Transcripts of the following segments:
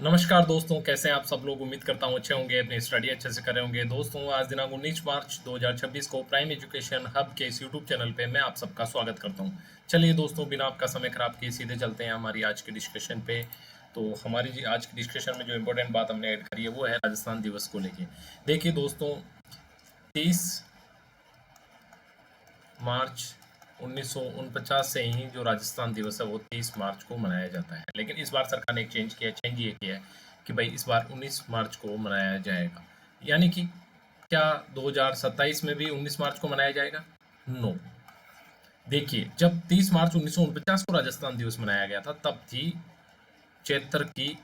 नमस्कार दोस्तों, कैसे हैं आप सब लोग। उम्मीद करता हूँ अच्छे होंगे, अपनी स्टडी अच्छे से कर रहे होंगे। दोस्तों, आज दिनांक 19 मार्च 2026 को प्राइम एजुकेशन हब के इस यूट्यूब चैनल पे मैं आप सबका स्वागत करता हूँ। चलिए दोस्तों, बिना आपका समय खराब किए सीधे चलते हैं हमारी आज की डिस्कशन पे। तो हमारी आज की डिस्कशन में जो इम्पोर्टेंट बात हमने ऐड करी है वो है राजस्थान दिवस को लेके। देखिए दोस्तों, 30 मार्च 1949 से ही जो राजस्थान दिवस है वो 30 मार्च को मनाया जाता है। लेकिन इस बार सरकार ने एक चेंज ये किया है कि भाई इस बार 19 मार्च को मनाया जाएगा। यानी कि क्या 2027 में भी 19 मार्च को मनाया जाएगा? नो। देखिए, जब 30 मार्च 1949 को राजस्थान दिवस मनाया गया था तब थी चैत्र की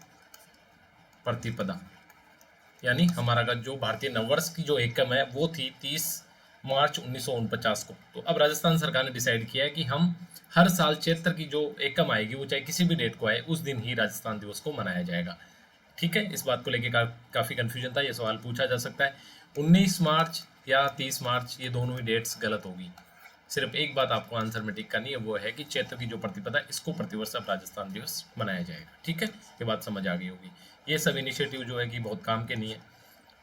प्रतिपदा, यानी हमारा का जो भारतीय नववर्ष की जो एकम है वो थी 30 मार्च 1949 को। तो अब राजस्थान सरकार ने डिसाइड किया है कि हम हर साल चैत्र की जो एकम आएगी वो चाहे किसी भी डेट को आए उस दिन ही राजस्थान दिवस को मनाया जाएगा। ठीक है, इस बात को लेकर काफ़ी कन्फ्यूजन था, ये सवाल पूछा जा सकता है। 19 मार्च या 30 मार्च ये दोनों ही डेट्स गलत होगी। सिर्फ एक बात आपको आंसर में टिक करनी है, वो है कि चैत्र की जो प्रतिपदा इसको प्रतिवर्ष अब राजस्थान दिवस मनाया जाएगा। ठीक है, ये बात समझ आ गई होगी। ये सब इनिशिएटिव जो है कि बहुत काम के नहीं है।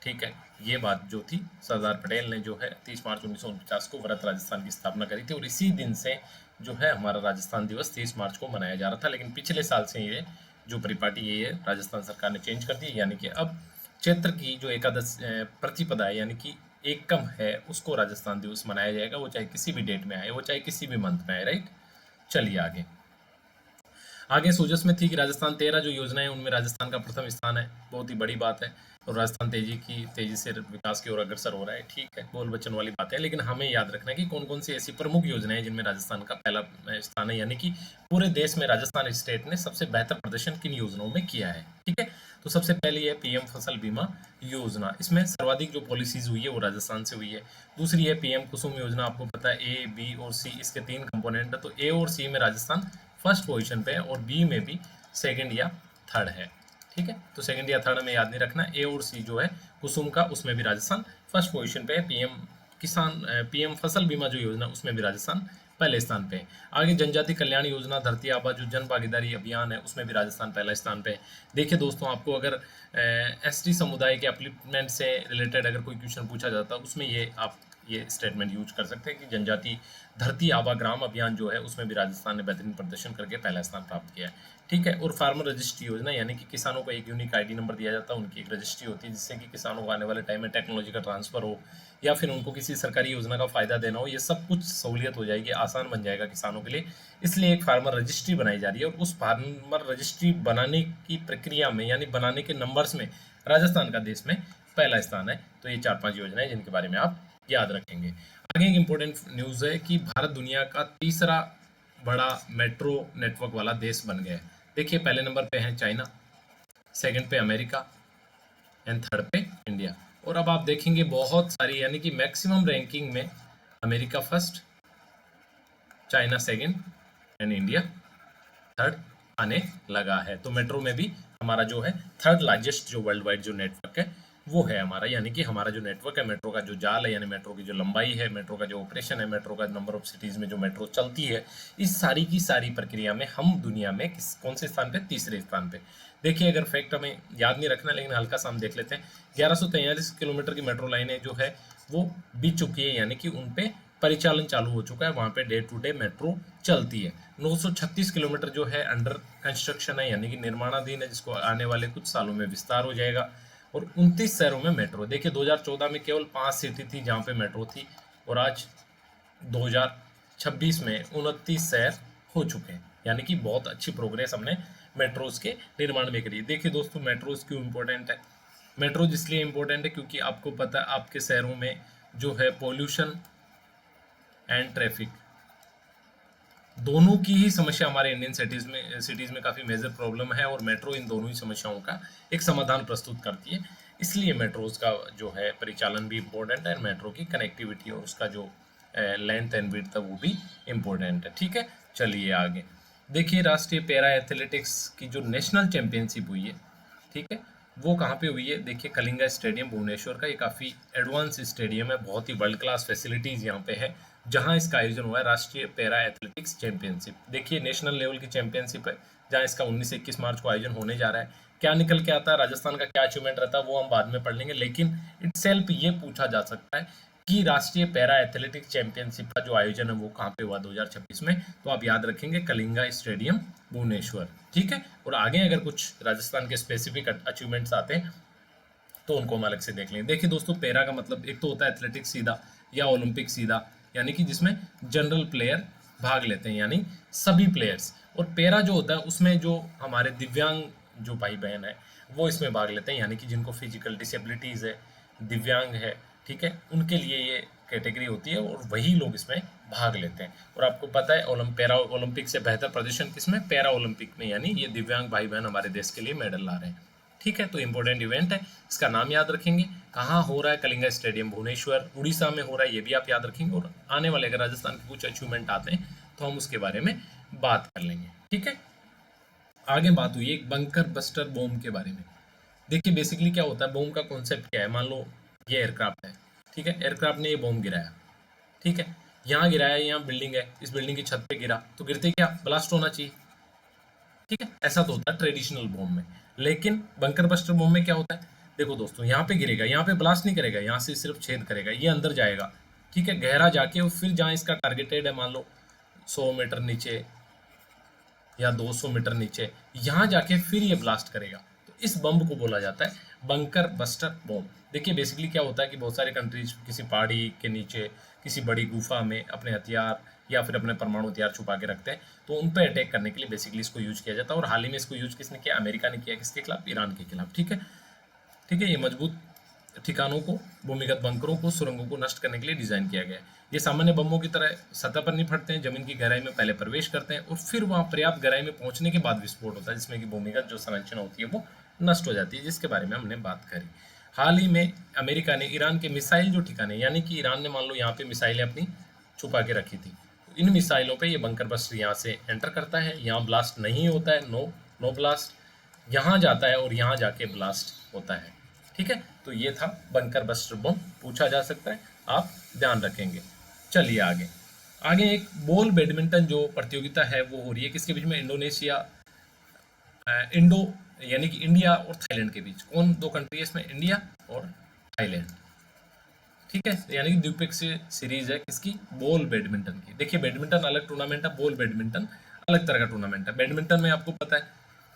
ठीक है, ये बात जो थी सरदार पटेल ने जो है 30 मार्च 1949 को व्रत राजस्थान की स्थापना करी थी और इसी दिन से जो है हमारा राजस्थान दिवस 30 मार्च को मनाया जा रहा था। लेकिन पिछले साल से ये जो परिपाटी ये राजस्थान सरकार ने चेंज कर दी, यानी कि अब चैत्र की जो एकादश प्रतिपदा है यानी कि एकम है उसको राजस्थान दिवस मनाया जाएगा। वो चाहे किसी भी डेट में आए, वो चाहे किसी भी मंथ में आए। राइट, चलिए आगे। आगे सोजस में थी कि राजस्थान 13 जो योजना है उनमें राजस्थान का प्रथम स्थान है। बहुत ही बड़ी बात है। और राजस्थान तेजी से विकास की ओर अग्रसर हो रहा है। ठीक है, बोल बच्चन वाली बात है, लेकिन हमें याद रखना है कि कौन कौन सी ऐसी प्रमुख योजनाएं हैं जिनमें राजस्थान का पहला स्थान है। यानी कि पूरे देश में राजस्थान स्टेट ने सबसे बेहतर प्रदर्शन किन योजनाओं में किया है। ठीक है, तो सबसे पहली है पीएम फसल बीमा योजना। इसमें सर्वाधिक जो पॉलिसीज हुई है वो राजस्थान से हुई है। दूसरी है पीएम कुसुम योजना। आपको पता है ए, बी और सी इसके 3 कंपोनेंट है। तो ए और सी में राजस्थान फर्स्ट पोजीशन पे है और बी में भी सेकंड या थर्ड है। ठीक है, तो सेकंड या थर्ड में याद नहीं रखना। ए और सी जो है कुसुम का उसमें भी राजस्थान फर्स्ट पोजीशन पे है। पीएम फसल बीमा जो योजना उसमें भी राजस्थान पहले स्थान पे है। आगे जनजाति कल्याण योजना धरती आबा जो जन भागीदारी अभियान है उसमें भी राजस्थान पहला स्थान पे है। देखिए दोस्तों, आपको अगर एसटी समुदाय के अपलिफ्टमेंट से रिलेटेड अगर कोई क्वेश्चन पूछा जाता है उसमें ये स्टेटमेंट यूज कर सकते हैं कि जनजाति धरती आबा ग्राम अभियान जो है उसमें भी राजस्थान ने बेहतरीन प्रदर्शन करके पहला स्थान प्राप्त किया है। ठीक है, और फार्मर रजिस्ट्री योजना यानी कि किसानों को एक यूनिक आईडी नंबर दिया जाता है, उनकी एक रजिस्ट्री होती है जिससे कि किसानों को आने वाले टाइम में टेक्नोलॉजी का ट्रांसफर हो या फिर उनको किसी सरकारी योजना का फायदा देना हो, ये सब कुछ सहूलियत हो जाएगी, आसान बन जाएगा किसानों के लिए। इसलिए एक फार्मर रजिस्ट्री बनाई जा रही है और उस फार्मर रजिस्ट्री बनाने की प्रक्रिया में यानी बनाने के नंबर्स में राजस्थान का देश में पहला स्थान है। तो ये 4-5 योजनाएं जिनके बारे में आप याद रखेंगे। आगे एक इम्पोर्टेंट न्यूज़ है कि भारत दुनिया का तीसरा बड़ा मेट्रो नेटवर्क वाला देश बन गया है। देखिए, पहले नंबर पे है चाइना, सेकंड पे अमेरिका एंड थर्ड पे इंडिया। और अब आप देखेंगे बहुत सारी यानी कि मैक्सिमम रैंकिंग में America first, China second and India third आने लगा है। तो मेट्रो में भी हमारा जो है थर्ड लार्जेस्ट जो वर्ल्ड वाइड जो नेटवर्क है वो है हमारा। यानी कि हमारा जो नेटवर्क है, मेट्रो का जो जाल है यानी मेट्रो की जो लंबाई है, मेट्रो का जो ऑपरेशन है, मेट्रो का नंबर ऑफ सिटीज में जो मेट्रो चलती है, इस सारी की सारी प्रक्रिया में हम दुनिया में कौन से स्थान पे? तीसरे स्थान पे। देखिए, अगर फैक्ट हमें याद नहीं रखना लेकिन हल्का सा हम देख लेते हैं। 1143 किलोमीटर की मेट्रो लाइनें जो है वो बीत चुकी है, यानी कि उन पे परिचालन चालू हो चुका है, वहाँ पे डे टू डे मेट्रो चलती है। 936 किलोमीटर जो है अंडर कंस्ट्रक्शन है यानी कि निर्माणाधीन है, जिसको आने वाले कुछ सालों में विस्तार हो जाएगा। और 29 शहरों में मेट्रो। देखिए, 2014 में केवल 5 सिटी थी जहाँ पे मेट्रो थी और आज 2026 में 29 शहर हो चुके हैं। यानी कि बहुत अच्छी प्रोग्रेस हमने मेट्रोज के निर्माण में करी है। देखिए दोस्तों, मेट्रोज क्यों इंपॉर्टेंट है? मेट्रोज इसलिए इंपॉर्टेंट है क्योंकि आपको पता है आपके शहरों में जो है पोल्यूशन एंड ट्रैफिक दोनों की ही समस्या हमारे इंडियन सिटीज़ में काफ़ी मेजर प्रॉब्लम है और मेट्रो इन दोनों ही समस्याओं का एक समाधान प्रस्तुत करती है। इसलिए मेट्रोज का जो है परिचालन भी इम्पोर्टेंट है, मेट्रो की कनेक्टिविटी और उसका जो लेंथ एंड विड्थ है वो भी इम्पोर्टेंट है। ठीक है, चलिए आगे देखिए। राष्ट्रीय पैरा एथलेटिक्स की जो नेशनल चैंपियनशिप हुई है, ठीक है, वो कहाँ पे हुई है? देखिए, कलिंगा स्टेडियम भुवनेश्वर का। ये काफ़ी एडवांस स्टेडियम है, बहुत ही वर्ल्ड क्लास फैसिलिटीज़ यहाँ पे है, जहां इसका आयोजन हुआ है राष्ट्रीय पैरा एथलेटिक्स चैंपियनशिप। देखिए, नेशनल लेवल की चैंपियनशिप है जहां इसका 19 से 21 मार्च को आयोजन होने जा रहा है। क्या निकल के आता है, राजस्थान का क्या अचीवमेंट रहता है, वो हम बाद में पढ़ लेंगे। लेकिन इटसेल्फ ये पूछा जा सकता है कि राष्ट्रीय पैरा एथलेटिक्स चैंपियनशिप का जो आयोजन है वो कहाँ पे हुआ 2026 में, तो आप याद रखेंगे कलिंगा स्टेडियम भुवनेश्वर। ठीक है, और आगे अगर कुछ राजस्थान के स्पेसिफिक अचीवमेंट्स आते हैं तो उनको हम अलग से देख लेंगे। देखिए दोस्तों, पैरा का मतलब एक तो होता है एथलेटिक्स सीधा या ओलंपिक सीधा, यानी कि जिसमें जनरल प्लेयर भाग लेते हैं, यानी सभी प्लेयर्स। और पैरा जो होता है उसमें जो हमारे दिव्यांग जो भाई बहन है वो इसमें भाग लेते हैं, यानी कि जिनको फिजिकल डिसेबिलिटीज़ है, दिव्यांग है, ठीक है, उनके लिए ये कैटेगरी होती है और वही लोग इसमें भाग लेते हैं। और आपको पता है पैरा ओलंपिक से बेहतर प्रदर्शन किसमें, पैरा ओलंपिक में, यानी ये दिव्यांग भाई बहन हमारे देश के लिए मेडल ला रहे हैं। ठीक है, तो इंपॉर्टेंट इवेंट है, इसका नाम याद रखेंगे। कहाँ हो रहा है, कलिंगा स्टेडियम भुवनेश्वर, उड़ीसा में हो रहा है, ये भी आप याद रखेंगे। और आने वाले अगर राजस्थान के कुछ अचीवमेंट आते हैं तो हम उसके बारे में बात कर लेंगे। ठीक है, आगे बात हुई एक बंकर बस्टर बॉम्ब के बारे में। देखिए बेसिकली क्या होता है, बॉम्ब का कॉन्सेप्ट क्या है, मान लो ये एयरक्राफ्ट है, ठीक है, एयरक्राफ्ट ने ये बॉम्ब गिराया, ठीक है, यहाँ गिराया, यहाँ बिल्डिंग है, इस बिल्डिंग की छत पे गिरा, तो गिरते क्या ब्लास्ट होना चाहिए, ठीक है, ऐसा तो होता है ट्रेडिशनल बॉम्ब में। लेकिन बंकर बस्टर बॉम्ब में क्या होता है, देखो दोस्तों, यहाँ पे गिरेगा, यहाँ पे ब्लास्ट नहीं करेगा, यहाँ से सिर्फ छेद करेगा, ये अंदर जाएगा, ठीक है, गहरा जाके, और फिर जहाँ इसका टारगेटेड है, मान लो 100 मीटर नीचे या 200 मीटर नीचे, यहाँ जाके फिर ये ब्लास्ट करेगा, तो इस बम को बोला जाता है बंकर बस्टर बॉम्ब। देखिए बेसिकली क्या होता है कि बहुत सारे कंट्रीज किसी पहाड़ी के नीचे किसी बड़ी गुफा में अपने हथियार या फिर अपने परमाणु हथियार छुपा के रखते हैं, तो उन पर अटैक करने के लिए बेसिकली इसको यूज किया जाता है। और हाल ही में इसको यूज किसने किया, अमेरिका ने किया, किसके खिलाफ, ईरान के खिलाफ। ठीक है, ठीक है, ये मजबूत ठिकानों को, भूमिगत बंकरों को, सुरंगों को नष्ट करने के लिए डिजाइन किया गया है। ये सामान्य बमों की तरह सतह पर नहीं फटते हैं, जमीन की गहराई में पहले प्रवेश करते हैं और फिर वहां पर्याप्त गहराई में पहुंचने के बाद विस्फोट होता है, जिसमें कि भूमिगत जो संरचना होती है वो नष्ट हो जाती है, जिसके बारे में हमने बात करी। हाल ही में अमेरिका ने ईरान के मिसाइल जो ठिकाने, यानी कि ईरान ने मान लो यहाँ पे मिसाइलें अपनी छुपा के रखी थी, तो इन मिसाइलों पे ये बंकर बस्टर यहाँ से एंटर करता है, यहाँ ब्लास्ट नहीं होता है, नो ब्लास्ट, यहाँ जाता है और यहाँ जाके ब्लास्ट होता है। ठीक है, तो ये था बंकर बस्टर बम, पूछा जा सकता है, आप ध्यान रखेंगे। चलिए आगे, आगे एक बॉल बैडमिंटन जो प्रतियोगिता है वो हो रही है किसके बीच में, इंडोनेशिया इंडो यानी कि इंडिया और थाईलैंड के बीच। कौन दो कंट्री है इसमें, इंडिया और थाईलैंड। ठीक है, यानी कि द्विपक्षीय सीरीज है किसकी, बॉल बैडमिंटन की। देखिए बैडमिंटन अलग टूर्नामेंट है, बॉल बैडमिंटन अलग तरह का टूर्नामेंट है। बैडमिंटन में आपको पता है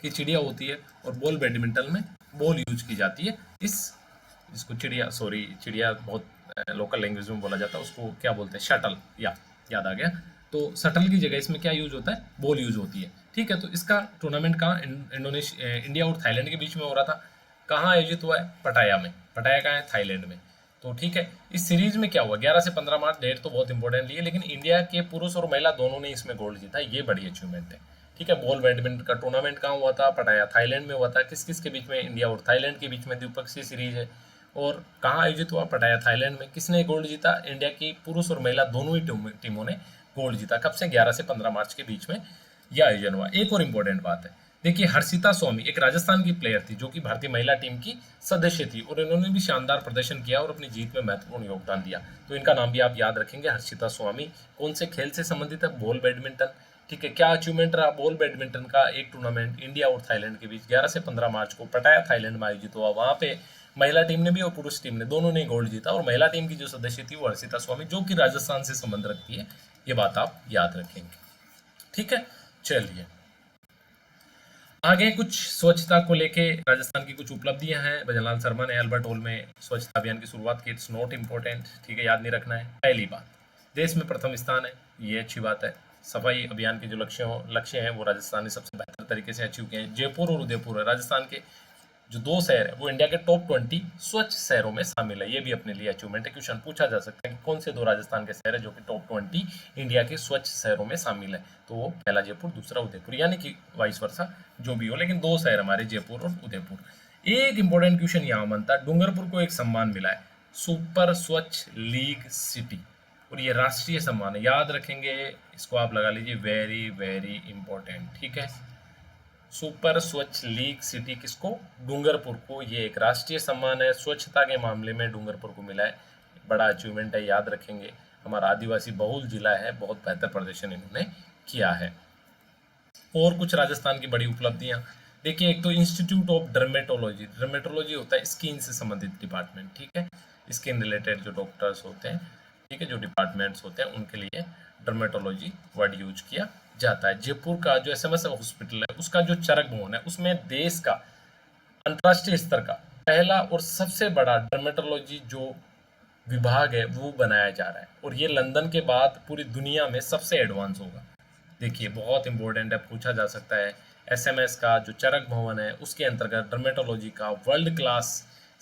कि चिड़िया होती है और बॉल बैडमिंटन में बॉल यूज की जाती है। इसको चिड़िया बहुत लोकल लैंग्वेज में बोला जाता है, उसको क्या बोलते हैं, शटल, याद आ गया। तो शटल की जगह इसमें क्या यूज होता है, बॉल यूज होती है। ठीक है, तो इसका टूर्नामेंट कहाँ, इंडिया और थाईलैंड के बीच में हो रहा था। कहाँ आयोजित हुआ है, पटाया में। पटाया कहाँ है, थाईलैंड में। तो ठीक है, इस सीरीज में क्या हुआ, 11 से 15 मार्च, डेट तो बहुत इंपॉर्टेंट ली है, लेकिन इंडिया के पुरुष और महिला दोनों ने इसमें गोल्ड जीता, ये बड़ी अचीवमेंट है। ठीक है, बॉल बैडमिंटन का टूर्नामेंट कहाँ हुआ था, पटाया थाईलैंड में हुआ था। किस किस के बीच में, इंडिया और थाईलैंड के बीच में द्विपक्षीय सीरीज है। और कहाँ आयोजित हुआ, पटाया थाईलैंड में। किसने गोल्ड जीता, इंडिया की पुरुष और महिला दोनों ही टीमों ने गोल्ड जीता। कब से, 11 से 15 मार्च के बीच में यह आयोजन हुआ। एक और इम्पोर्टेंट बात है, देखिए हर्षिता स्वामी एक राजस्थान की प्लेयर थी जो कि भारतीय महिला टीम की सदस्य थी, और इन्होंने भी शानदार प्रदर्शन किया और अपनी जीत में महत्वपूर्ण योगदान दिया। तो इनका नाम भी आप याद रखेंगे, हर्षिता स्वामी। कौन से खेल से संबंधित है, बॉल बैडमिंटन। ठीक है, क्या अचीवमेंट रहा, बॉल बैडमिंटन का एक टूर्नामेंट इंडिया और थाईलैंड के बीच 11 से 15 मार्च को पटाया थाईलैंड में आयोजित हुआ। वहां पे महिला टीम ने भी और पुरुष टीम ने दोनों ने गोल्ड जीता, और महिला टीम की जो सदस्य थी वो हर्षिता स्वामी, जो कि राजस्थान से संबंध रखती है। ये बात आप याद रखेंगे। ठीक है, चलिए आगे कुछ स्वच्छता को लेके राजस्थान की कुछ उपलब्धियां हैं। भजनलाल शर्मा ने अल्बर्ट हॉल में स्वच्छता अभियान की शुरुआत की। इट्स नॉट इम्पोर्टेंट, ठीक है, याद नहीं रखना है। पहली बात, देश में प्रथम स्थान है, ये अच्छी बात है। सफाई अभियान के जो लक्ष्य हैं वो राजस्थान ने सबसे बेहतर तरीके से अचीव किए हैं। जयपुर और उदयपुर है राजस्थान के जो दो शहर है वो इंडिया के टॉप 20 स्वच्छ शहरों में शामिल है। ये भी अपने लिए अचीवमेंट है। क्वेश्चन पूछा जा सकता है कि कौन से दो राजस्थान के शहर है जो कि टॉप 20 इंडिया के स्वच्छ शहरों में शामिल है, तो वो पहला जयपुर, दूसरा उदयपुर, यानी कि वाइस वर्सा जो भी हो, लेकिन दो शहर हमारे जयपुर और उदयपुर। एक इंपॉर्टेंट क्वेश्चन यहाँ बनता है, डूंगरपुर को एक सम्मान मिला है, सुपर स्वच्छ लीग सिटी, और ये राष्ट्रीय सम्मान है, याद रखेंगे इसको, आप लगा लीजिए, वेरी वेरी इंपॉर्टेंट। ठीक है, सुपर स्वच्छ लीग सिटी किसको, डूंगरपुर को। ये एक राष्ट्रीय सम्मान है, स्वच्छता के मामले में डूंगरपुर को मिला है, बड़ा अचीवमेंट है, याद रखेंगे। हमारा आदिवासी बहुल जिला है, बहुत बेहतर प्रदर्शन इन्होंने किया है। और कुछ राजस्थान की बड़ी उपलब्धियां, देखिए एक तो इंस्टीट्यूट ऑफ डर्मेटोलॉजी, डर्मेटोलॉजी होता है स्किन से संबंधित डिपार्टमेंट, ठीक है, स्किन रिलेटेड जो डॉक्टर्स होते हैं, ठीक है, जो डिपार्टमेंट्स होते हैं उनके लिए डर्मेटोलॉजी वर्ड यूज किया जाता है। जयपुर का जो एसएमएस हॉस्पिटल है उसका जो चरक भवन है उसमें देश का अंतर्राष्ट्रीय स्तर का पहला और सबसे बड़ा डर्मेटोलॉजी जो विभाग है वो बनाया जा रहा है, और ये लंदन के बाद पूरी दुनिया में सबसे एडवांस होगा। देखिए बहुत इंपॉर्टेंट है, पूछा जा सकता है। एसएमएस का जो चरक भवन है उसके अंतर्गत डर्मेटोलॉजी का वर्ल्ड क्लास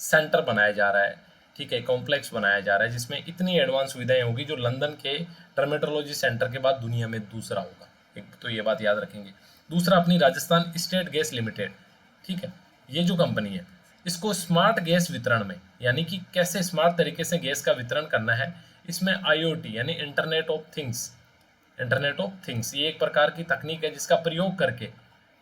सेंटर बनाया जा रहा है, ठीक है, कॉम्प्लेक्स बनाया जा रहा है जिसमें इतनी एडवांस सुविधाएं होगी जो लंदन के डर्मेटोलॉजी सेंटर के बाद दुनिया में दूसरा होगा। एक तो ये बात याद रखेंगे। दूसरा अपनी राजस्थान स्टेट गैस लिमिटेड, ठीक है, ये जो कंपनी है इसको स्मार्ट गैस वितरण में, यानी कि कैसे स्मार्ट तरीके से गैस का वितरण करना है, इसमें आईओटी यानी इंटरनेट ऑफ थिंग्स, ये एक प्रकार की तकनीक है जिसका प्रयोग करके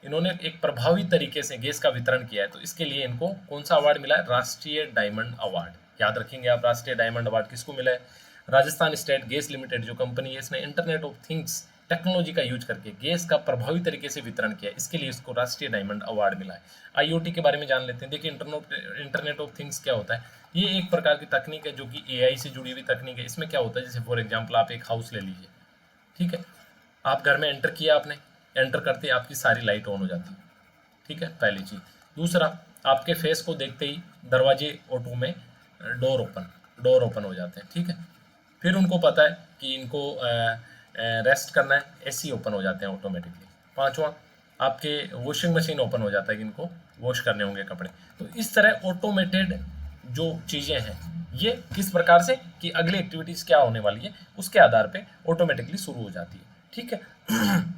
इन्होंने एक प्रभावी तरीके से गैस का वितरण किया है। तो इसके लिए इनको कौन सा अवार्ड मिला है? राष्ट्रीय डायमंड अवार्ड। याद रखेंगे आप, राष्ट्रीय डायमंड अवार्ड किसको मिला है? राजस्थान स्टेट गैस लिमिटेड जो कंपनी है इसने इंटरनेट ऑफ थिंग्स टेक्नोलॉजी का यूज करके गैस का प्रभावी तरीके से वितरण किया, इसके लिए इसको राष्ट्रीय डायमंड अवार्ड मिला है। आईओटी के बारे में जान लेते हैं। देखिए इंटरनेट ऑफ थिंग्स क्या होता है? ये एक प्रकार की तकनीक है जो कि एआई से जुड़ी हुई तकनीक है। इसमें क्या होता है, जैसे फॉर एग्जाम्पल आप एक हाउस ले लीजिए, ठीक है, आप घर में एंटर किया, आपने एंटर करते ही आपकी सारी लाइट ऑन हो जाती है, ठीक है, पहली चीज। दूसरा, आपके फेस को देखते ही दरवाजे ऑटो में डोर ओपन हो जाते हैं, ठीक है। फिर उनको पता है कि इनको रेस्ट करना है, एसी ओपन हो जाते हैं ऑटोमेटिकली। पांचवा, आपके वॉशिंग मशीन ओपन हो जाता है कि इनको वॉश करने होंगे कपड़े। तो इस तरह ऑटोमेटेड जो चीज़ें हैं ये किस प्रकार से कि अगली एक्टिविटीज़ क्या होने वाली है उसके आधार पे ऑटोमेटिकली शुरू हो जाती है, ठीक है।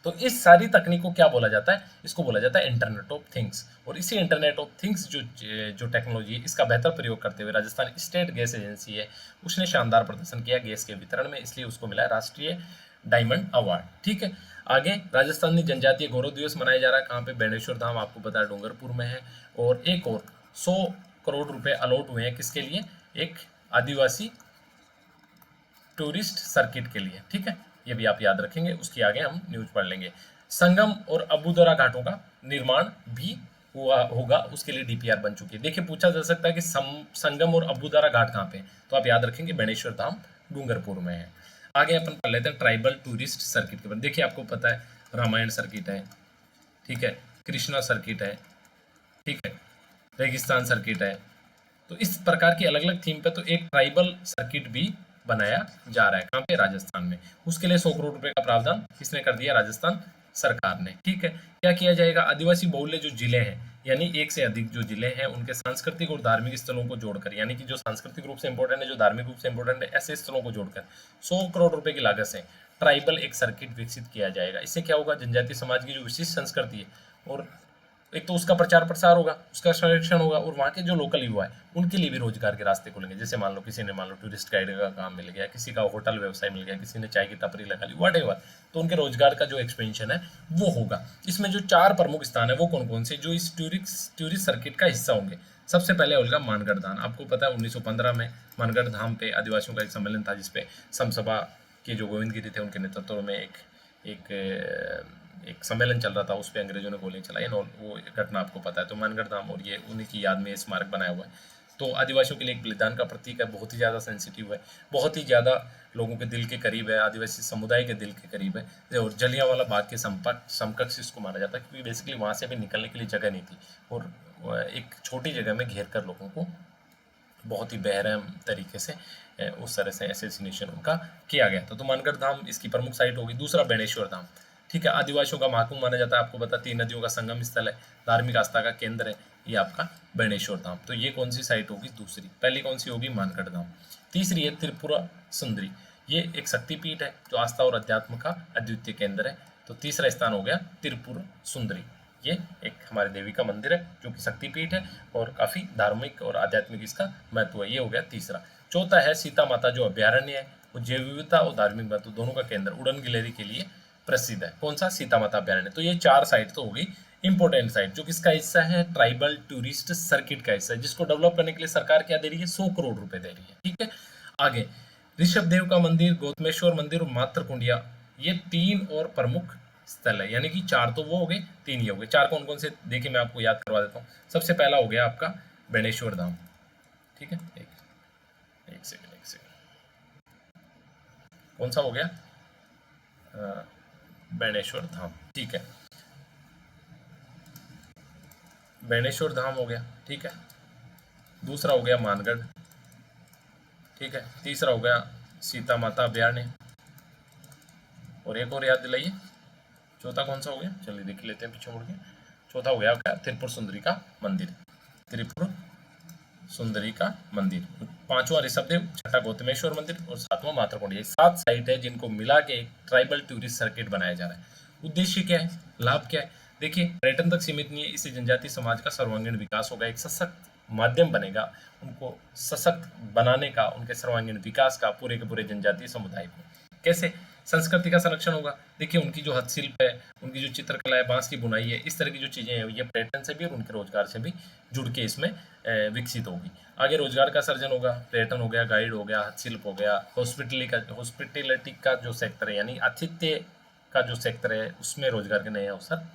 तो इस सारी तकनीक को क्या बोला जाता है? इसको बोला जाता है इंटरनेट ऑफ थिंग्स। और इसी इंटरनेट ऑफ थिंग्स जो टेक्नोलॉजी है इसका बेहतर प्रयोग करते हुए राजस्थान स्टेट गैस एजेंसी है उसने शानदार प्रदर्शन किया गैस के वितरण में, इसलिए उसको मिला है राष्ट्रीय डायमंड अवार्ड, ठीक है। आगे राजस्थानी जनजातीय गौरव दिवस मनाया जा रहा है, कहाँ पे? बेणेश्वर धाम, आपको पता है डूंगरपुर में है। और एक और 100 करोड़ रुपए अलॉट हुए हैं किसके लिए? एक आदिवासी टूरिस्ट सर्किट के लिए, ठीक है, ये भी आप याद रखेंगे। उसकी आगे हम न्यूज पढ़ लेंगे। संगम और अबुदरा घाटों का निर्माण भी हुआ होगा, उसके लिए डीपीआर बन चुकी है। देखिए पूछा जा सकता है कि संगम और अबुदरा घाट कहाँ पे? तो आप याद रखेंगे बेणेश्वर धाम डूंगरपुर में है। आगे अपन पढ़ लेते हैं ट्राइबल टूरिस्ट सर्किट के बारे में। देखिए आपको पता है रामायण सर्किट है, ठीक है, कृष्णा सर्किट है, ठीक है, रेगिस्तान सर्किट है। तो इस प्रकार की अलग अलग थीम पे तो एक ट्राइबल सर्किट भी बनाया जा रहा है, कहाँ पे? राजस्थान में। उसके लिए 100 करोड़ रुपए का प्रावधान किसने कर दिया? राजस्थान सरकार ने, ठीक है। क्या किया जाएगा? आदिवासी बहुल्य जो जिले हैं, यानी एक से अधिक जो जिले हैं उनके सांस्कृतिक और धार्मिक स्थलों को जोड़कर, यानी कि जो सांस्कृतिक रूप से इंपॉर्टेंट है, जो धार्मिक रूप से इंपॉर्टेंट है, ऐसे स्थलों को जोड़कर 100 करोड़ रुपए की लागत से ट्राइबल एक सर्किट विकसित किया जाएगा। इससे क्या होगा? जनजातीय समाज की जो विशिष्ट संस्कृति है और एक तो उसका प्रचार प्रसार होगा, उसका संरक्षण होगा, और वहाँ के जो लोकल युवा है उनके लिए भी रोजगार के रास्ते खुलेंगे। जैसे मान लो किसी ने टूरिस्ट गाइड का काम मिल गया, किसी का होटल व्यवसाय मिल गया, किसी ने चाय की टपरी लगा ली, व्हाटएवर, तो उनके रोजगार का जो एक्सपेंशन है वो होगा। इसमें जो 4 प्रमुख स्थान है वो कौन कौन से जो इस टूरिस्ट सर्किट का हिस्सा होंगे? सबसे पहले होगा मानगढ़ धाम। आपको पता है 1915 में मानगढ़ धाम पे आदिवासियों का एक सम्मेलन था जिसपे समसभा के जो गोविंद गिरी थे उनके नेतृत्व में एक सम्मेलन चल रहा था, उस पर अंग्रेजों ने गोली चलाई, वो घटना आपको पता है। तो मानगढ़ धाम और ये उन्हीं की याद में स्मारक बनाया हुआ है। तो आदिवासियों के लिए एक बलिदान का प्रतीक है, बहुत ही ज़्यादा सेंसिटिव है, बहुत ही ज़्यादा लोगों के दिल के करीब है, आदिवासी समुदाय के दिल के करीब है। और जलियांवाला बाग के समकक्ष इसको माना जाता है, क्योंकि बेसिकली वहाँ से भी निकलने के लिए जगह नहीं थी और एक छोटी जगह में घेर कर लोगों को बहुत ही बेरहम तरीके से उस तरह से एसेसिनेशन उनका किया गया था। तो मानगढ़ धाम इसकी प्रमुख साइट होगी। दूसरा बेणेश्वर धाम, ठीक है, आदिवासियों का महाकुंभ माना जाता है, आपको पता 3 नदियों का संगम स्थल है, धार्मिक आस्था का केंद्र है ये आपका बेणेश्वर धाम। तो ये कौन सी साइट होगी? दूसरी। पहली कौन सी होगी? मानगढ़ धाम। तीसरी है त्रिपुरा सुंदरी, ये एक शक्तिपीठ है जो आस्था और अध्यात्म का अद्वितीय केंद्र है। तो तीसरा स्थान हो गया त्रिपुरा सुंदरी, ये एक हमारे देवी का मंदिर है जो कि शक्तिपीठ है और काफी धार्मिक और आध्यात्मिक इसका महत्व है। ये हो गया तीसरा। चौथा है सीता माता जो अभ्यारण्य है, वो जैव विविधता और धार्मिक महत्व दोनों का केंद्र, उड़न गिलेरी के लिए प्रसिद्ध है। कौन सा? सीता माता अभ्यारण्य। तो ये 4 साइट तो होगी इंपोर्टेंट साइट, जो किसका हिस्सा है? ट्राइबल टूरिस्ट सर्किट का हिस्सा है, जिसको डेवलप करने के लिए सरकार क्या दे रही है? 100 करोड़ रुपए दे रही है, ठीक है। आगे ऋषभ देव का मंदिर, गौतमेश्वर मंदिर और मात्र कुंडिया, ये 3 और प्रमुख स्थल है, यानी कि 4 तो वो हो गए, 3 ये हो गए। 4 कौन कौन से, देखिए मैं आपको याद करवा देता हूँ। सबसे पहला हो गया आपका बेणेश्वर धाम, ठीक है। एक सेकंड, कौन सा हो गया? बेणेश्वर धाम, ठीक है। बेणेश्वर धाम हो गया, ठीक है। दूसरा हो गया मानगढ़, ठीक है। तीसरा हो गया सीता माता अभ्यारण्य, और एक और याद दिलाइए, चौथा कौन सा हो गया? चलिए देख लेते हैं पीछे मुड़ के। चौथा हो गया क्या? त्रिपुर सुंदरी का मंदिर, त्रिपुर सुंदरी का मंदिर। पांचवा ऋषभदेव, छठा गौतमेश्वर मंदिर और सातवां मातृकुंड। ये 7 साइट है जिनको मिला के एक ट्राइबल टूरिस्ट सर्किट बनाया जा रहा है। उद्देश्य क्या है, लाभ क्या है? देखिए, पर्यटन तक सीमित नहीं है, इससे जनजातीय समाज का सर्वांगीण विकास होगा, एक सशक्त माध्यम बनेगा उनको सशक्त बनाने का, उनके सर्वांगीण विकास का, पूरे के पूरे जनजातीय समुदाय को। कैसे? संस्कृति का संरक्षण होगा। देखिए, उनकी जो हस्तशिल्प है, उनकी जो चित्रकला है, बांस की बुनाई है, इस तरह की जो चीजें हैं, ये पर्यटन से भी और उनके रोजगार से भी जुड़ के इसमें विकसित होगी। आगे रोजगार का सर्जन होगा, पर्यटन हो गया, गाइड हो गया, हस्तशिल्प हो गया, हॉस्पिटलिटी का जो सेक्टर है, यानी आतिथ्य का जो सेक्टर है, उसमें रोजगार के नए अवसर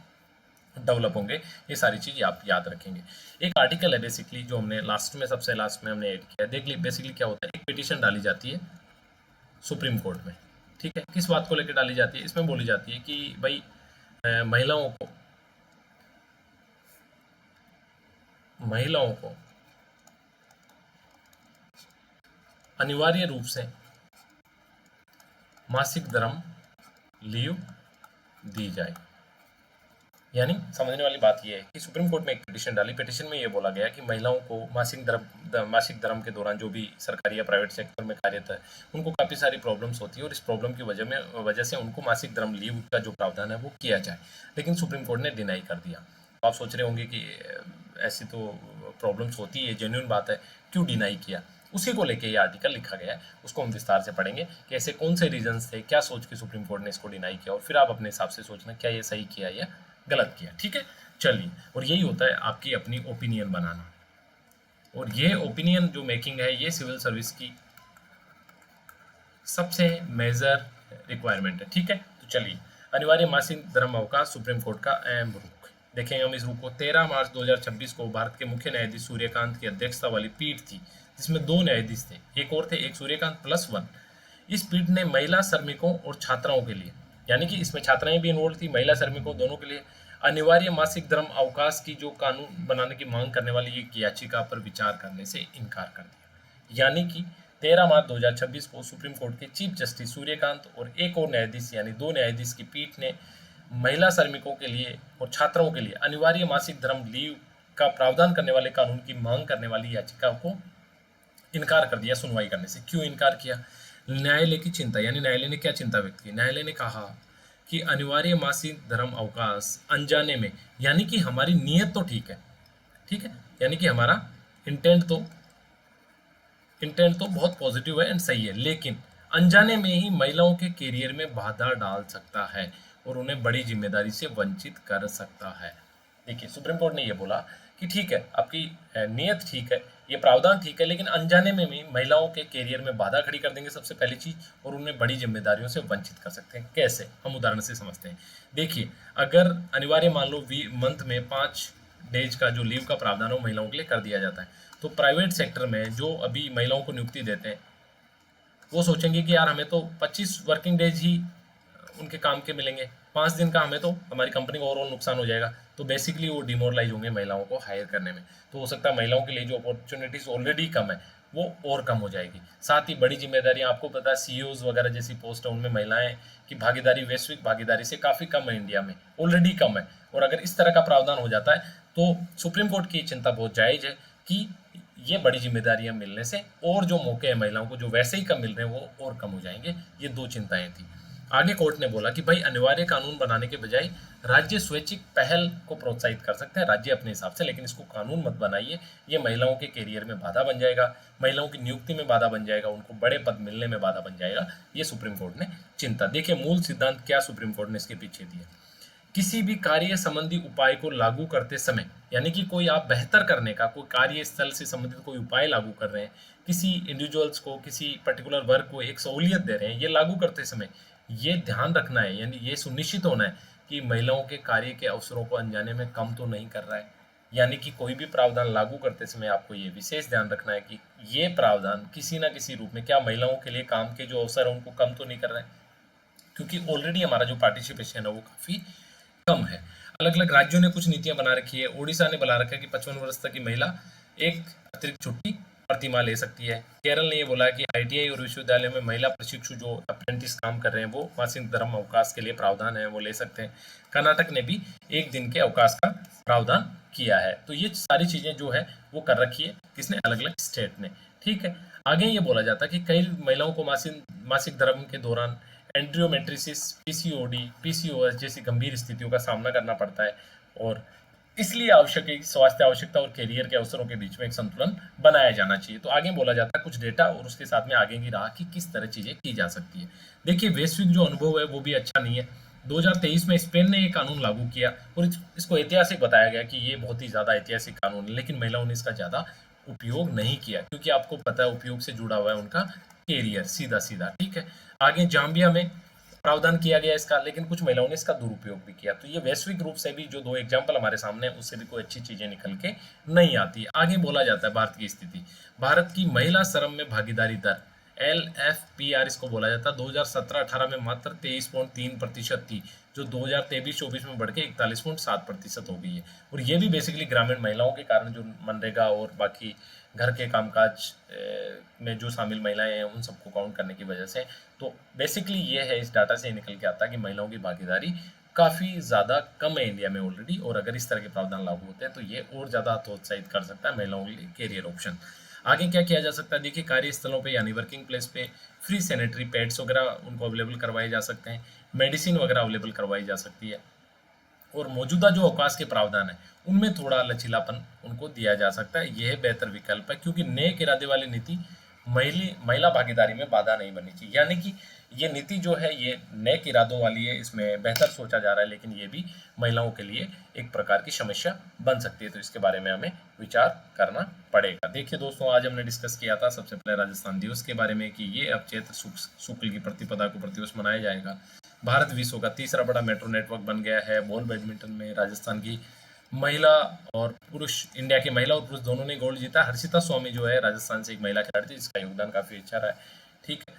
डेवलप होंगे। ये सारी चीज आप याद रखेंगे। एक आर्टिकल है बेसिकली, जो हमने सबसे लास्ट में हमने ऐड किया। देख ली बेसिकली क्या होता है, एक पिटीशन डाली जाती है सुप्रीम कोर्ट में, ठीक है। किस बात को लेकर डाली जाती है? इसमें बोली जाती है कि भाई महिलाओं को अनिवार्य रूप से मासिक धर्म लीव दी जाए। यानी समझने वाली बात यह है कि सुप्रीम कोर्ट में एक पिटीशन डाली। पिटीशन में यह बोला गया कि महिलाओं को मासिक धर्म के दौरान, जो भी सरकारी या प्राइवेट सेक्टर में कार्यरत है, उनको काफ़ी सारी प्रॉब्लम्स होती है, और इस प्रॉब्लम की वजह से उनको मासिक धर्म लीव का जो प्रावधान है वो किया जाए। लेकिन सुप्रीम कोर्ट ने डिनाई कर दिया। तो आप सोच रहे होंगे कि ऐसी तो प्रॉब्लम्स होती है, जेन्युइन बात है, क्यों डिनाई किया? उसी को लेके ये आर्टिकल लिखा गया है। उसको हम विस्तार से पढ़ेंगे कि ऐसे कौन से रीजंस थे, क्या सोच के सुप्रीम कोर्ट ने इसको डिनाई किया, और फिर आप अपने हिसाब से सोचना क्या ये सही किया या गलत किया, ठीक है। चलिए, और यही होता है आपकी अपनी ओपिनियन बनाना, और ये ओपिनियन जो मेकिंग है, ये सिविल सर्विस की सबसे मेजर रिक्वायरमेंट है, ठीक है। तो चलिए, अनिवार्य मासिक धर्म अवकाश, सुप्रीम कोर्ट का अहम रुख देखेंगे हम। इस रुख को 13 मार्च 2026 को भारत के मुख्य न्यायाधीश सूर्यकांत की अध्यक्षता वाली पीठ थी, जिसमें 2 न्यायाधीश थे, एक और थे, एक सूर्यकांत +1। इस पीठ ने महिला श्रमिकों और छात्राओं के लिए, यानी कि इसमें छात्राएं भी इन्वॉल्व थी, महिला श्रमिकों दोनों के लिए, अनिवार्य मासिक धर्म अवकाश की जो कानून बनाने की मांग करने वाली एक याचिका पर विचार करने से इनकार कर दिया। यानी कि 13 मार्च 2026 को सुप्रीम कोर्ट के चीफ जस्टिस सूर्यकांत और एक और न्यायाधीश, यानी 2 न्यायाधीश की पीठ ने महिला श्रमिकों के लिए और छात्रों के लिए अनिवार्य मासिक धर्म लीव का प्रावधान करने वाले कानून की मांग करने वाली याचिका को इनकार कर दिया सुनवाई करने से। क्यों इनकार किया? न्यायालय की चिंता, यानी न्यायालय ने क्या चिंता व्यक्त की? न्यायालय ने कहा कि अनिवार्य मासिक धर्म अवकाश अनजाने में, यानी कि हमारी नीयत तो ठीक है, ठीक है, यानी कि हमारा इंटेंट तो बहुत पॉजिटिव है एंड सही है, लेकिन अनजाने में ही महिलाओं के करियर में बाधा डाल सकता है और उन्हें बड़ी जिम्मेदारी से वंचित कर सकता है। देखिए, सुप्रीम कोर्ट ने यह बोला कि ठीक है, आपकी नीयत ठीक है, ये प्रावधान ठीक है, लेकिन अनजाने में भी महिलाओं के करियर में बाधा खड़ी कर देंगे सबसे पहली चीज, और उन्हें बड़ी जिम्मेदारियों से वंचित कर सकते हैं। कैसे? हम उदाहरण से समझते हैं। देखिए, अगर अनिवार्य मान लो मंथ में 5 डेज का जो लीव का प्रावधान हो महिलाओं के लिए कर दिया जाता है, तो प्राइवेट सेक्टर में जो अभी महिलाओं को नियुक्ति देते हैं, वो सोचेंगे कि यार हमें तो 25 वर्किंग डेज ही उनके काम के मिलेंगे, 5 दिन का हमें तो हमारी कंपनी को ओवरऑल नुकसान हो जाएगा। तो बेसिकली वो डिमोरलाइज होंगे महिलाओं को हायर करने में। तो हो सकता है महिलाओं के लिए जो अपॉर्चुनिटीज ऑलरेडी कम है वो और कम हो जाएगी। साथ ही बड़ी जिम्मेदारियां, आपको पता है सीईओज वगैरह जैसी पोस्ट है, उनमें महिलाएं की भागीदारी वैश्विक भागीदारी से काफ़ी कम है, इंडिया में ऑलरेडी कम है। और अगर इस तरह का प्रावधान हो जाता है तो सुप्रीम कोर्ट की चिंता बहुत जायज़ है कि ये बड़ी जिम्मेदारियां मिलने से और जो मौके हैं महिलाओं को जो वैसे ही कम मिल रहे हैं वो और कम हो जाएंगे। ये 2 चिंताएं थी। आगे कोर्ट ने बोला कि भाई अनिवार्य कानून बनाने के बजाय राज्य स्वैच्छिक पहल को प्रोत्साहित कर सकते हैं, राज्य अपने हिसाब से, लेकिन इसको कानून मत बनाइए। ये महिलाओं के करियर में बाधा बन जाएगा, महिलाओं की नियुक्ति में बाधा बन जाएगा, उनको बड़े पद मिलने में बाधा बन जाएगा। ये सुप्रीम कोर्ट ने चिंता। देखिए, मूल सिद्धांत क्या सुप्रीम कोर्ट ने इसके पीछे दिया। किसी भी कार्य संबंधी उपाय को लागू करते समय, यानी कि कोई आप बेहतर करने का, कोई कार्यस्थल से संबंधित कोई उपाय लागू कर रहे हैं, किसी इंडिविजुअल्स को, किसी पर्टिकुलर वर्ग को एक सहूलियत दे रहे हैं, ये लागू करते समय ये ध्यान रखना है, यानी ये सुनिश्चित होना है कि महिलाओं के कार्य के अवसरों को अनजाने में कम तो नहीं कर रहा है। यानी कि कोई भी प्रावधान लागू करते समय आपको ये विशेष ध्यान रखना है कि ये प्रावधान किसी न किसी रूप में क्या महिलाओं के लिए काम के जो अवसर हैं उनको कम तो नहीं कर रहे हैं, क्योंकि ऑलरेडी हमारा जो पार्टिसिपेशन है वो काफ़ी कम है। अलग अलग राज्यों ने कुछ नीतियां बना रखी है। उड़ीसा ने बना रखा है कि 55 वर्ष तक की महिला एक अतिरिक्त छुट्टी प्रति माह ले सकती है। केरल ने ये बोला है कि आईटीआई और विश्वविद्यालय में महिला प्रशिक्षु जो अप्रेंटिस काम कर रहे हैं वो मासिक धर्म अवकाश के लिए प्रावधान है वो ले सकते हैं। कर्नाटक ने भी एक दिन के अवकाश का प्रावधान किया है। तो ये सारी चीजें जो है वो कर रखी है किसने, अलग अलग स्टेट ने। ठीक है, आगे ये बोला जाता है कि कई महिलाओं को मासिक धर्म के दौरान एंड्रियोमेट्रिसिस, पीसीओडी, पीसीओएस जैसी गंभीर स्थितियों का सामना करना पड़ता है और इसलिए आवश्यक है कि स्वास्थ्य आवश्यकता और कैरियर के अवसरों के बीच में एक संतुलन बनाया जाना चाहिए। तो आगे बोला जाता है कुछ डेटा और उसके साथ में आगे की राह कि किस तरह चीजें की जा सकती है। देखिए, वैश्विक जो अनुभव है वो भी अच्छा नहीं है। 2023 में स्पेन ने एक कानून लागू किया और इसको ऐतिहासिक बताया गया कि ये बहुत ही ज्यादा ऐतिहासिक कानून है, लेकिन महिलाओं ने इसका ज्यादा उपयोग नहीं किया, क्योंकि आपको पता है उपयोग से जुड़ा हुआ है उनका कैरियर सीधा सीधा। ठीक है, आगे जाम्बिया में प्रावधान किया गया इसका, लेकिन कुछ महिलाओं ने इसका दुरुपयोग भी किया। तो ये वैश्विक रूप से भी जो दो एग्जाम्पल हमारे सामने है उससे भी कोई अच्छी चीजें निकल के नहीं आती। आगे बोला जाता है भारत की स्थिति। भारत की महिला श्रम में भागीदारी दर LFPR इसको बोला जाता है 2017-18 में मात्र 23.3% थी, जो 2023-24 में बढ़ के 41.7% हो गई है। और ये भी बेसिकली ग्रामीण महिलाओं के कारण, जो मनरेगा और बाकी घर के कामकाज में जो शामिल महिलाएं हैं उन सबको काउंट करने की वजह से। तो बेसिकली ये है, इस डाटा से निकल के आता है कि महिलाओं की भागीदारी काफ़ी ज़्यादा कम है इंडिया में ऑलरेडी, और अगर इस तरह के प्रावधान लागू होते हैं तो ये और ज़्यादा हतोत्साहित कर सकता है महिलाओं के लिए कैरियर ऑप्शन। आगे क्या किया जा सकता है, देखिए कार्यस्थलों पे यानी वर्किंग प्लेस पे फ्री सैनिटरी पैड्स वगैरह उनको अवेलेबल करवाए जा सकते हैं, मेडिसिन वगैरह अवेलेबल करवाई जा सकती है, और मौजूदा जो अवकाश के प्रावधान है उनमें थोड़ा लचीलापन उनको दिया जा सकता है। यह बेहतर विकल्प है, क्योंकि नेक इरादे वाली नीति महिला भागीदारी में बाधा नहीं बननी चाहिए। यानी कि ये नीति जो है ये नेक इरादों वाली है, इसमें बेहतर सोचा जा रहा है, लेकिन ये भी महिलाओं के लिए एक प्रकार की समस्या बन सकती है। तो इसके बारे में हमें विचार करना पड़ेगा। देखिए दोस्तों, आज हमने डिस्कस किया था सबसे पहले राजस्थान दिवस के बारे में कि ये अब चैत्र शुक्ल की प्रतिपदा को प्रतिवर्ष मनाया जाएगा। भारत विश्व का तीसरा बड़ा मेट्रो नेटवर्क बन गया है। बॉल बैडमिंटन में राजस्थान की महिला और पुरुष, इंडिया की महिला और पुरुष दोनों ने गोल्ड जीता। हर्षिता स्वामी जो है राजस्थान से एक महिला खिलाड़ी थी, जिसका योगदान काफी अच्छा रहा है। ठीक है,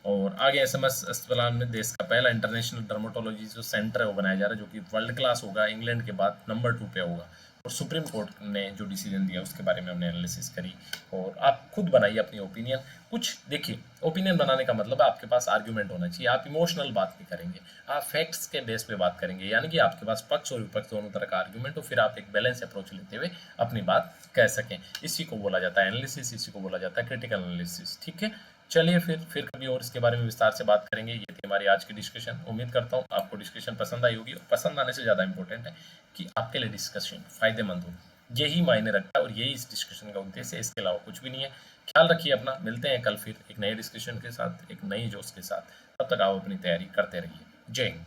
और आगे SMS अस्पताल में देश का पहला इंटरनेशनल डर्मेटोलॉजी जो सेंटर है वो बनाया जा रहा है, जो कि वर्ल्ड क्लास होगा, इंग्लैंड के बाद नंबर 2 पे होगा। और सुप्रीम कोर्ट ने जो डिसीजन दिया उसके बारे में हमने एनालिसिस करी, और आप खुद बनाइए अपनी ओपिनियन। कुछ देखिए, ओपिनियन बनाने का मतलब है आपके पास आर्ग्यूमेंट होना चाहिए। आप इमोशनल बात नहीं करेंगे, आप फैक्ट्स के बेस पे बात करेंगे, यानी कि आपके पास पक्ष और विपक्ष दोनों तरह का आर्ग्यूमेंट हो, फिर आप एक बैलेंस अप्रोच लेते हुए अपनी बात कह सकें। इसी को बोला जाता है एनालिसिस, इसी को बोला जाता है क्रिटिकल एनालिसिस। ठीक है, चलिए फिर कभी और इसके बारे में विस्तार से बात करेंगे। ये थी हमारी आज की डिस्कशन। उम्मीद करता हूँ आपको डिस्कशन पसंद आई होगी, और पसंद आने से ज़्यादा इंपॉर्टेंट है कि आपके लिए डिस्कशन फायदेमंद हो। यही मायने रखता है और यही इस डिस्कशन का उद्देश्य है, इसके अलावा कुछ भी नहीं है। ख्याल रखिए अपना, मिलते हैं कल फिर एक नए डिस्कशन के साथ, एक नई जोश के साथ। तब तक आप अपनी तैयारी करते रहिए। जय हिंद।